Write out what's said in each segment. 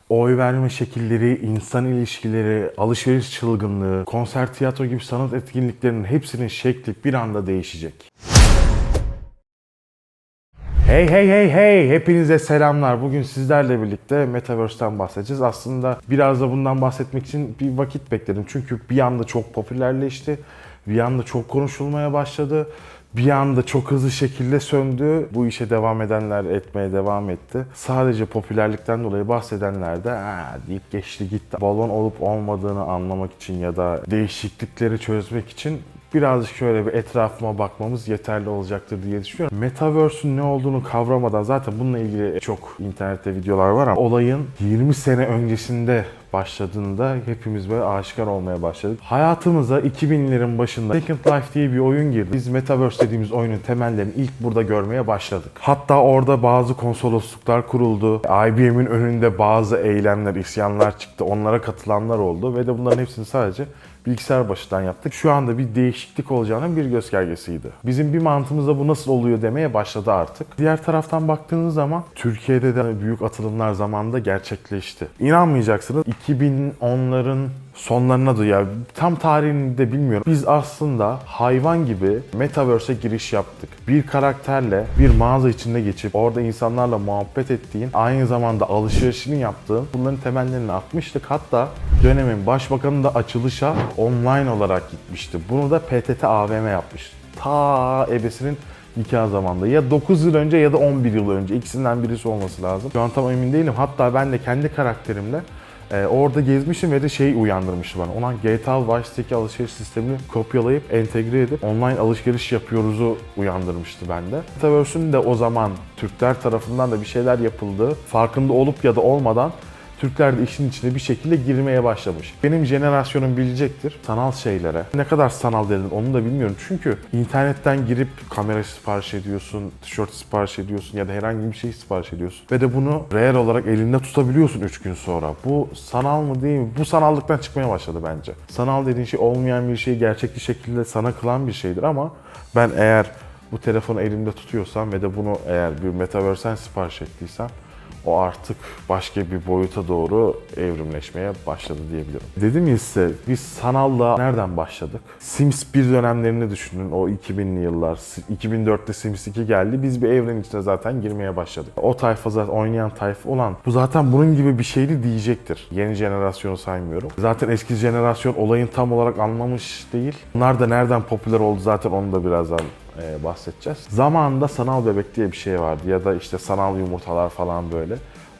oy verme şekilleri, insan ilişkileri, alışveriş çılgınlığı, konser, tiyatro gibi sanat etkinliklerinin hepsinin şekli bir anda değişecek. Hey hey hey hey! Hepinize selamlar. Bugün sizlerle birlikte Metaverse'ten bahsedeceğiz. Aslında biraz da bundan bahsetmek için bir vakit bekledim. Çünkü bir anda çok popülerleşti. Bir anda çok konuşulmaya başladı. Bir anda çok hızlı şekilde söndü. Bu işe devam edenler etmeye devam etti. Sadece popülerlikten dolayı bahsedenler de deyip geçti gitti. Balon olup olmadığını anlamak için ya da değişiklikleri çözmek için birazcık şöyle bir etrafıma bakmamız yeterli olacaktır diye düşünüyorum. Metaverse'ün ne olduğunu kavramadan zaten bununla ilgili çok internette videolar var ama olayın 20 sene öncesinde başladığında hepimiz böyle aşikar olmaya başladık. Hayatımıza 2000'lerin başında Second Life diye bir oyun girdi. Biz Metaverse dediğimiz oyunun temellerini ilk burada görmeye başladık. Hatta orada bazı konsolosluklar kuruldu. IBM'in önünde bazı eylemler, isyanlar çıktı. Onlara katılanlar oldu ve de bunların hepsini sadece bilgisayar başından yaptık. Şu anda bir değişiklik olacağının bir göstergesiydi. Bizim bir mantığımızda bu nasıl oluyor demeye başladı artık. Diğer taraftan baktığınız zaman Türkiye'de de büyük atılımlar zamanında gerçekleşti. İnanmayacaksınız 2010'ların sonlarına da ya tam tarihini de bilmiyorum. Biz aslında hayvan gibi Metaverse'e giriş yaptık. Bir karakterle bir mağaza içinde geçip orada insanlarla muhabbet ettiğin, aynı zamanda alışverişini yaptığın bunların temellerini atmıştık. Hatta dönemin başbakanı da açılışa online olarak gitmişti. Bunu da PTT AVM yapmıştı. Ta ebesinin nikah zamanında. Ya 9 yıl önce ya da 11 yıl önce. İkisinden birisi olması lazım. Şu an tam emin değilim. Hatta ben de kendi karakterimle orada gezmişim ve de uyandırmıştı bana. Ulan GTA Vice City'deki alışveriş sistemini kopyalayıp entegre edip online alışveriş yapıyoruz'u uyandırmıştı bende. Metaverse'ün de o zaman Türkler tarafından da bir şeyler yapıldığı, farkında olup ya da olmadan Türkler de işin içine bir şekilde girmeye başlamış. Benim jenerasyonum bilecektir sanal şeylere. Ne kadar sanal dedin onu da bilmiyorum. Çünkü internetten girip kamera sipariş ediyorsun, tişört sipariş ediyorsun ya da herhangi bir şey sipariş ediyorsun. Ve de bunu reel olarak elinde tutabiliyorsun 3 gün sonra. Bu sanal mı değil mi? Bu sanallıktan çıkmaya başladı bence. Sanal dediğin şey olmayan bir şeyi gerçekçi şekilde sana kılan bir şeydir ama ben eğer bu telefonu elimde tutuyorsam ve de bunu eğer bir Metaverse'den sipariş ettiysem o artık başka bir boyuta doğru evrimleşmeye başladı diyebilirim. Dedim ya size, biz sanalla nereden başladık? Sims 1 dönemlerini düşünün, o 2000'li yıllar. 2004'te Sims 2 geldi, biz bir evrenin içine zaten girmeye başladık. O tayfa zaten oynayan tayfa olan, bu zaten bunun gibi bir şeydi diyecektir. Yeni jenerasyonu saymıyorum. Zaten eski jenerasyon olayın tam olarak anlamış değil. Bunlar da nereden popüler oldu zaten onu da birazdan bahsedeceğiz. Zamanında sanal bebek diye bir şey vardı ya da işte sanal yumurtalar falan böyle.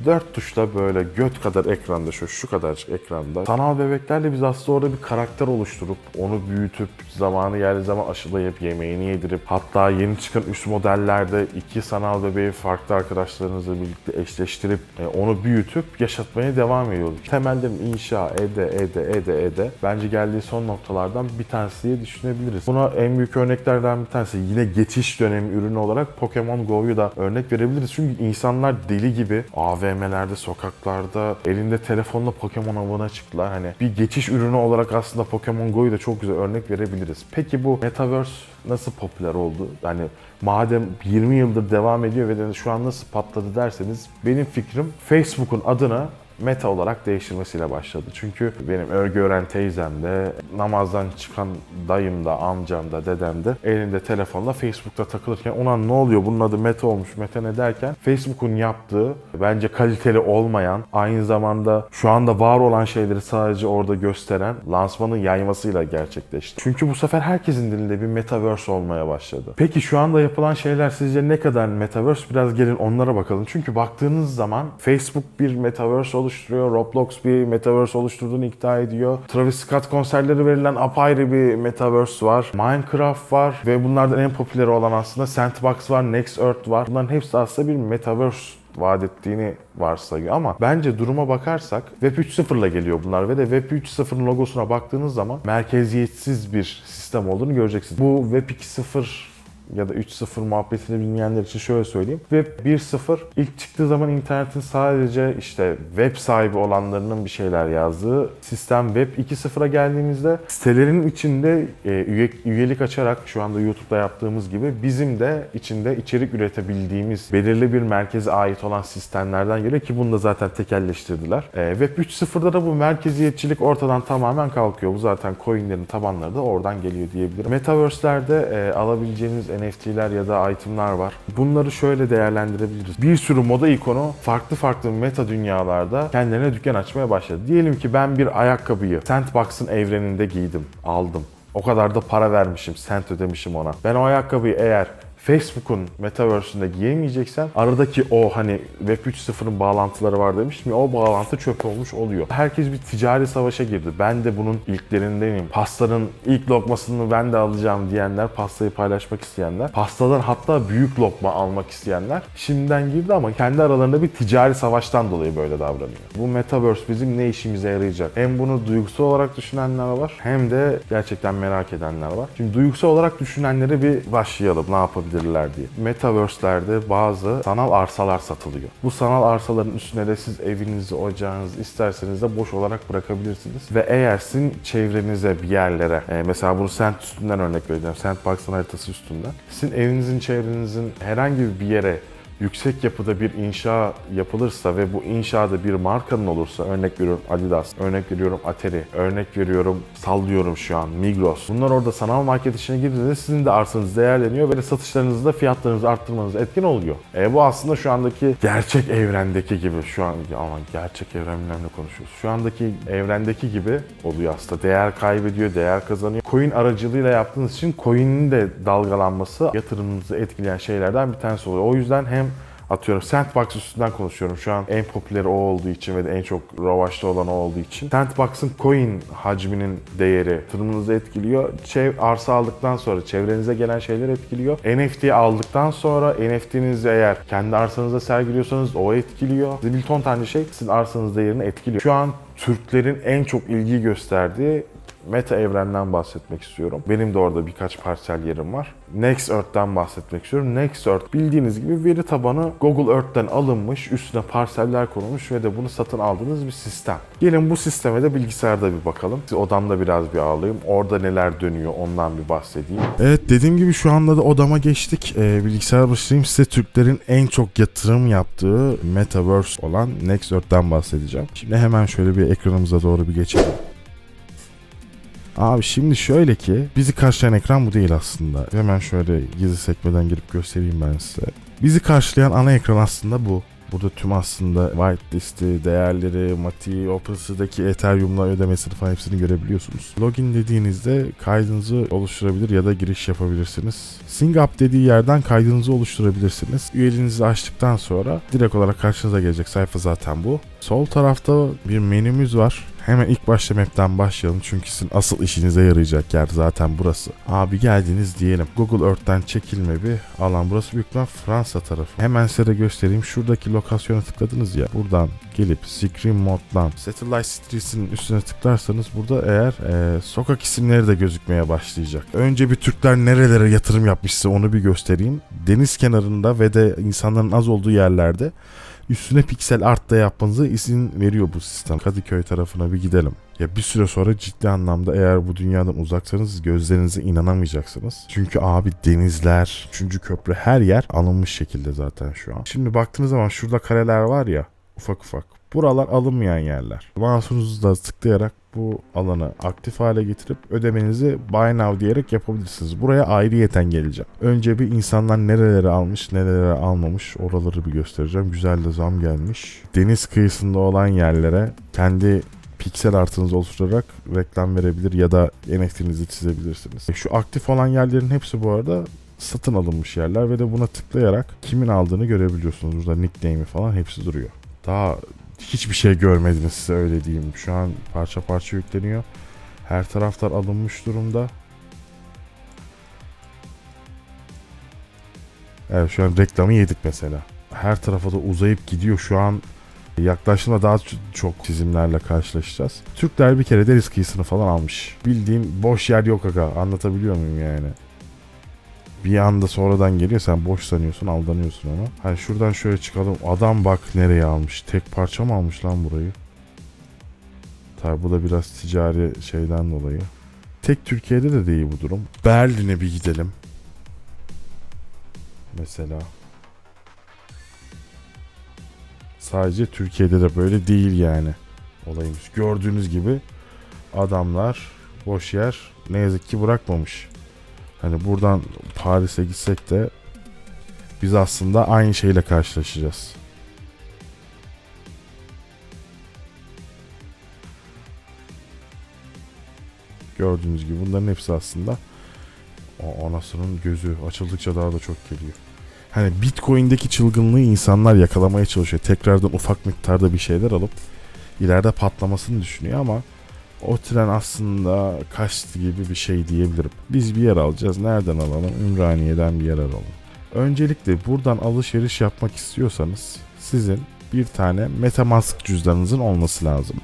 4 tuşla böyle göt kadar ekranda, şu kadarcık ekranda sanal bebeklerle biz aslında orada bir karakter oluşturup onu büyütüp zamanı geldiği zaman aşılayıp yemeğini yedirip hatta yeni çıkan üst modellerde 2 sanal bebeği farklı arkadaşlarınızla birlikte eşleştirip onu büyütüp yaşatmaya devam ediyorduk. Temelden inşa ede bence geldiği son noktalardan bir tanesi diye düşünebiliriz. Buna en büyük örneklerden bir tanesi yine geçiş dönemi ürünü olarak Pokemon Go'yu da örnek verebiliriz. Çünkü insanlar deli gibi AVM'lerde, sokaklarda elinde telefonla Pokemon avına çıktılar. Hani bir geçiş ürünü olarak aslında Pokemon Go'yu da çok güzel örnek verebiliriz. Peki bu Metaverse nasıl popüler oldu? Yani madem 20 yıldır devam ediyor ve de şu an nasıl patladı derseniz benim fikrim Facebook'un adını Meta olarak değiştirmesiyle başladı. Çünkü benim örgü öğren teyzem de, namazdan çıkan dayım da, amcam da, dedem de elinde telefonla Facebook'ta takılırken ona ne oluyor bunun adı Meta olmuş, Meta ne derken Facebook'un yaptığı bence kaliteli olmayan, aynı zamanda şu anda var olan şeyleri sadece orada gösteren lansmanın yaymasıyla gerçekleşti. Çünkü bu sefer herkesin dilinde bir Metaverse olmaya başladı. Peki şu anda yapılan şeyler sizce ne kadar Metaverse? Biraz gelin onlara bakalım. Çünkü baktığınız zaman Facebook bir Metaverse oluşturuyor. Roblox bir Metaverse oluşturduğunu iddia ediyor. Travis Scott konserleri verilen apayrı bir Metaverse var. Minecraft var ve bunlardan en popüleri olan aslında Sandbox var, Next Earth var. Bunların hepsi aslında bir Metaverse vaat ettiğini varsayıyor ama bence duruma bakarsak Web 3.0 ile geliyor bunlar ve de Web 3.0'ın logosuna baktığınız zaman merkeziyetsiz bir sistem olduğunu göreceksiniz. Bu Web 2.0 ya da 3.0 muhabbetini bilmeyenler için şöyle söyleyeyim. Web 1.0 ilk çıktığı zaman internetin sadece işte web sahibi olanlarının bir şeyler yazdığı sistem. Web 2.0'a geldiğimizde sitelerin içinde üyelik açarak şu anda YouTube'da yaptığımız gibi bizim de içinde içerik üretebildiğimiz belirli bir merkeze ait olan sistemlerden geliyor ki bunu da zaten tekelleştirdiler. Web 3.0'da da bu merkeziyetçilik ortadan tamamen kalkıyor. Bu zaten coinlerin tabanları da oradan geliyor diyebilirim. Metaverse'lerde alabileceğiniz NFT'ler ya da item'lar var. Bunları şöyle değerlendirebiliriz. Bir sürü moda ikonu farklı meta dünyalarda kendilerine dükkan açmaya başladı. Diyelim ki ben bir ayakkabıyı Sandbox'ın evreninde giydim, aldım. O kadar da para vermişim, cent ödemişim ona. Ben o ayakkabıyı eğer Facebook'un Metaverse'ünde giyemeyeceksen aradaki o hani Web 3.0'ın bağlantıları var demiştim ya, o bağlantı çöp olmuş oluyor. Herkes bir ticari savaşa girdi. Ben de bunun ilklerindenim. Pastanın ilk lokmasını ben de alacağım diyenler, pastayı paylaşmak isteyenler, pastadan hatta büyük lokma almak isteyenler şimdiden girdi ama kendi aralarında bir ticari savaştan dolayı böyle davranıyor. Bu Metaverse bizim ne işimize yarayacak? Hem bunu duygusal olarak düşünenler var hem de gerçekten merak edenler var. Şimdi duygusal olarak düşünenlere bir başlayalım. Ne yapabiliriz diye. Metaverse'lerde bazı sanal arsalar satılıyor. Bu sanal arsaların üstüne de siz evinizi, ocağınızı isterseniz de boş olarak bırakabilirsiniz. Ve eğer sizin çevrenize bir yerlere, mesela bunu Sand üstünden örnek vereceğim, Sandbox'ın haritası üstünden. Sizin evinizin, çevrenizin herhangi bir yere yüksek yapıda bir inşa yapılırsa ve bu inşada bir markanın olursa, örnek veriyorum Adidas, örnek veriyorum Atari, örnek veriyorum sallıyorum şu an Migros. Bunlar orada sanal market işine girdiğinde sizin de arsanız değerleniyor ve satışlarınızda fiyatlarınızı arttırmanız etkin oluyor. Bu aslında şu andaki gerçek evrendeki gibi, şu an ama gerçek evrenle konuşuyoruz. Şu andaki evrendeki gibi oluyor aslında. Değer kaybediyor, değer kazanıyor. Coin aracılığıyla yaptığınız için coin'in de dalgalanması yatırımınızı etkileyen şeylerden bir tanesi oluyor. O yüzden hem atıyorum Sandbox üstünden konuşuyorum şu an, en popüleri o olduğu için ve de en çok revaçta olan o olduğu için. Sandbox'ın coin hacminin değeri yatırımınızı etkiliyor. Arsa aldıktan sonra çevrenize gelen şeyler etkiliyor. NFT aldıktan sonra NFT'nizi eğer kendi arsanızda sergiliyorsanız o etkiliyor. Bir ton tane şey sizin arsanız değerini etkiliyor. Şu an Türklerin en çok ilgi gösterdiği Meta evrenden bahsetmek istiyorum. Benim de orada birkaç parsel yerim var. Next Earth'ten bahsetmek istiyorum. Next Earth bildiğiniz gibi veri tabanı Google Earth'ten alınmış, üstüne parseller konulmuş ve de bunu satın aldığınız bir sistem. Gelin bu sisteme de bilgisayarda bir bakalım. Odamda biraz bir ağlayayım. Orada neler dönüyor ondan bir bahsedeyim. Evet, dediğim gibi şu anda da odama geçtik. Bilgisayar başlayayım. Size Türklerin en çok yatırım yaptığı Metaverse olan Next Earth'ten bahsedeceğim. Şimdi hemen şöyle bir ekranımıza doğru bir geçelim. Abi şimdi şöyle ki bizi karşılayan ekran bu değil aslında. Hemen şöyle gizli sekmeden girip göstereyim ben size. Bizi karşılayan ana ekran aslında bu. Burada tüm aslında whitelist'i, değerleri, Mati, OpenSea'daki Ethereum'la ödemesini falan hepsini görebiliyorsunuz. Login dediğinizde kaydınızı oluşturabilir ya da giriş yapabilirsiniz. Sync Up dediği yerden kaydınızı oluşturabilirsiniz. Üyeliğinizi açtıktan sonra direkt olarak karşınıza gelecek sayfa zaten bu. Sol tarafta bir menümüz var. Hemen ilk başta map'ten başlayalım çünkü sizin asıl işinize yarayacak yer zaten burası. Abi geldiniz diyelim. Google Earth'ten çekilme bir alan. Burası büyük ihtimal Fransa tarafı. Hemen size de göstereyim. Şuradaki lokasyona tıkladınız ya. Buradan gelip Screen Mode'dan Satellite Streets'in üstüne tıklarsanız burada eğer sokak isimleri de gözükmeye başlayacak. Önce bir Türkler nerelere yatırım yapmışsa onu bir göstereyim. Deniz kenarında ve de insanların az olduğu yerlerde üstüne piksel art da yapmanıza izin veriyor bu sistem. Kadıköy tarafına bir gidelim. Ya bir süre sonra ciddi anlamda eğer bu dünyadan uzaksanız gözlerinize inanamayacaksınız. Çünkü abi denizler, 3. köprü her yer alınmış şekilde zaten şu an. Şimdi baktığınız zaman şurada kareler var ya ufak ufak. Buralar alınmayan yerler. Mouse'unuzla tıklayarak bu alanı aktif hale getirip ödemenizi Buy Now diyerek yapabilirsiniz. Buraya ayrıyeten geleceğim. Önce bir insanlar nerelere almış, nerelere almamış oraları bir göstereceğim. Güzel de zam gelmiş. Deniz kıyısında olan yerlere kendi piksel artınızı oluşturarak reklam verebilir ya da NFT'nizi çizebilirsiniz. Şu aktif olan yerlerin hepsi bu arada satın alınmış yerler ve de buna tıklayarak kimin aldığını görebiliyorsunuz. Burada nickname'i falan hepsi duruyor. Daha hiçbir şey görmediniz size öyle diyeyim. Şu an parça parça yükleniyor. Her taraflar alınmış durumda. Evet şu an reklamı yedik mesela. Her tarafa da uzayıp gidiyor şu an. Yaklaştığında daha çok çizimlerle karşılaşacağız. Türkler bir kere deniz kıyısını falan almış. Bildiğin boş yer yok aga. Anlatabiliyor muyum yani? Bir anda sonradan geliyor, sen boş sanıyorsun, aldanıyorsun ona. Hani şuradan şöyle çıkalım. Adam bak nereye almış. Tek parça mı almış lan burayı? Tabi bu da biraz ticari şeyden dolayı. Tek Türkiye'de de değil bu durum. Berlin'e bir gidelim. Mesela. Sadece Türkiye'de de böyle değil yani olayımız. Gördüğünüz gibi adamlar boş yer ne yazık ki bırakmamış. Hani buradan Paris'e gitsek de biz aslında aynı şeyle karşılaşacağız. Gördüğünüz gibi bunların hepsi aslında o anasının gözü açıldıkça daha da çok geliyor. Hani Bitcoin'deki çılgınlığı insanlar yakalamaya çalışıyor. Tekrardan ufak miktarda bir şeyler alıp ileride patlamasını düşünüyor ama o tren aslında kaçtı gibi bir şey diyebilirim. Biz bir yer alacağız. Nereden alalım? Ümraniye'den bir yer alalım. Öncelikle buradan alışveriş yapmak istiyorsanız sizin bir tane MetaMask cüzdanınızın olması lazım.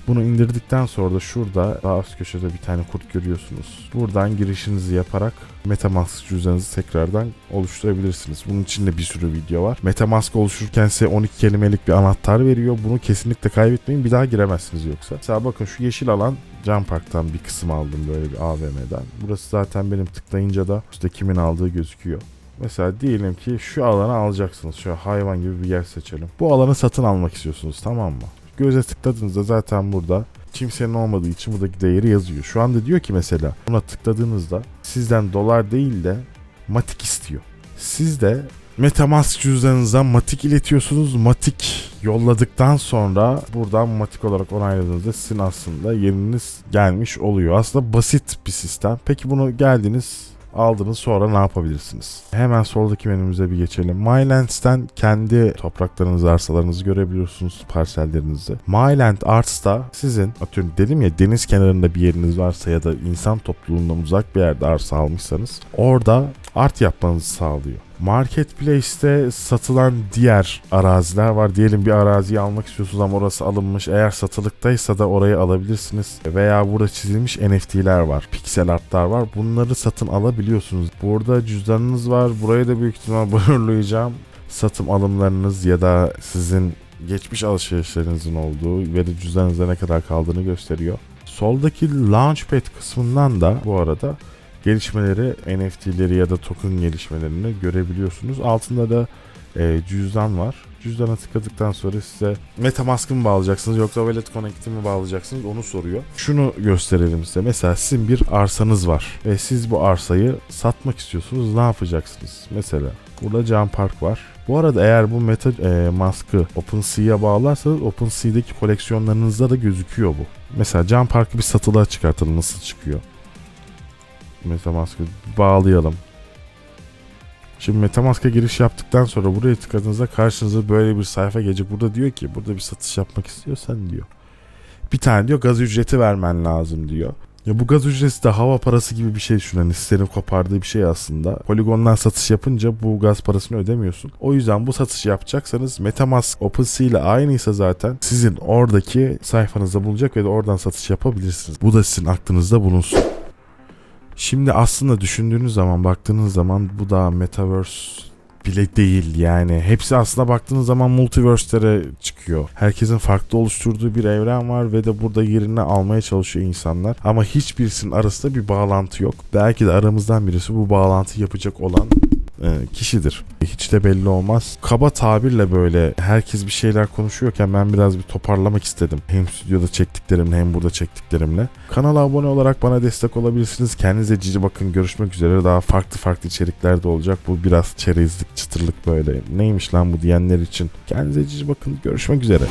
Bunu indirdikten sonra da şurada sağ üst köşede bir tane kurt görüyorsunuz. Buradan girişinizi yaparak MetaMask cüzdanınızı tekrardan oluşturabilirsiniz. Bunun için de bir sürü video var. MetaMask oluştururken size 12 kelimelik bir anahtar veriyor. Bunu kesinlikle kaybetmeyin. Bir daha giremezsiniz yoksa. Mesela bakın şu yeşil alan Can Park'tan bir kısım aldım böyle bir AVM'den. Burası zaten benim tıklayınca da işte kimin aldığı gözüküyor. Mesela diyelim ki şu alanı alacaksınız. Şöyle hayvan gibi bir yer seçelim. Bu alanı satın almak istiyorsunuz, tamam mı? Göze tıkladığınızda zaten burada kimsenin olmadığı için buradaki değeri yazıyor. Şu anda diyor ki mesela buna tıkladığınızda sizden dolar değil de Matic istiyor. Siz de MetaMask cüzdanınıza Matic iletiyorsunuz. Matic yolladıktan sonra buradan Matic olarak onayladığınızda sizin aslında yeriniz gelmiş oluyor. Aslında basit bir sistem. Peki bunu geldiniz aldınız, sonra ne yapabilirsiniz? Hemen soldaki menümüze bir geçelim. MyLands'ten kendi topraklarınızı, arsalarınızı görebiliyorsunuz, parsellerinizi. MyLand Arts'ta sizin atıyorum dedim ya deniz kenarında bir yeriniz varsa ya da insan topluluğundan uzak bir yerde arsa almışsanız orada art yapmanızı sağlıyor. Marketplace'te satılan diğer araziler var. Diyelim bir araziyi almak istiyorsunuz ama orası alınmış. Eğer satılıktaysa da orayı alabilirsiniz. Veya burada çizilmiş NFT'ler var. Pixel artlar var. Bunları satın alabiliyorsunuz. Burada cüzdanınız var. Burayı da büyük ihtimal blurlayacağım. Satım alımlarınız ya da sizin geçmiş alışverişlerinizin olduğu ve de cüzdanınızda ne kadar kaldığını gösteriyor. Soldaki Launchpad kısmından da bu arada gelişmeleri, NFT'leri ya da token gelişmelerini görebiliyorsunuz. Altında da cüzdan var. Cüzdana tıkladıktan sonra size MetaMask'ı mı bağlayacaksınız yoksa Wallet Connect'i mi bağlayacaksınız onu soruyor. Şunu gösterelim size. Mesela sizin bir arsanız var ve siz bu arsayı satmak istiyorsunuz. Ne yapacaksınız? Mesela burada Can Park var. Bu arada eğer bu MetaMask'ı OpenSea'ya bağlarsanız OpenSea'deki koleksiyonlarınızda da gözüküyor bu. Mesela Can Park'ı bir satılığa çıkartalım. Nasıl çıkıyor? MetaMask'ı bağlayalım. Şimdi MetaMask'a giriş yaptıktan sonra buraya tıkladığınızda karşınıza böyle bir sayfa gelecek. Burada diyor ki burada bir satış yapmak istiyorsan diyor. Bir tane diyor gaz ücreti vermen lazım diyor. Ya bu gaz ücreti de hava parası gibi bir şey düşün. Hani sitenin kopardığı bir şey aslında. Polygon'dan satış yapınca bu gaz parasını ödemiyorsun. O yüzden bu satışı yapacaksanız MetaMask OpenSea ile aynıysa zaten sizin oradaki sayfanızda bulacak ve de oradan satış yapabilirsiniz. Bu da sizin aklınızda bulunsun. Şimdi aslında düşündüğünüz zaman, baktığınız zaman bu da Metaverse bile değil yani. Hepsi aslında baktığınız zaman multiverse'lere çıkıyor. Herkesin farklı oluşturduğu bir evren var ve de burada yerini almaya çalışıyor insanlar. Ama hiçbirisinin arasında bir bağlantı yok. Belki de aramızdan birisi bu bağlantıyı yapacak olan kişidir. Hiç de belli olmaz. Kaba tabirle böyle herkes bir şeyler konuşuyorken ben biraz bir toparlamak istedim. Hem stüdyoda çektiklerimle hem burada çektiklerimle. Kanala abone olarak bana destek olabilirsiniz. Kendinize cici bakın. Görüşmek üzere. Daha farklı içerikler de olacak. Bu biraz çerezlik, çıtırlık böyle. Neymiş lan bu diyenler için. Kendinize cici bakın. Görüşmek üzere.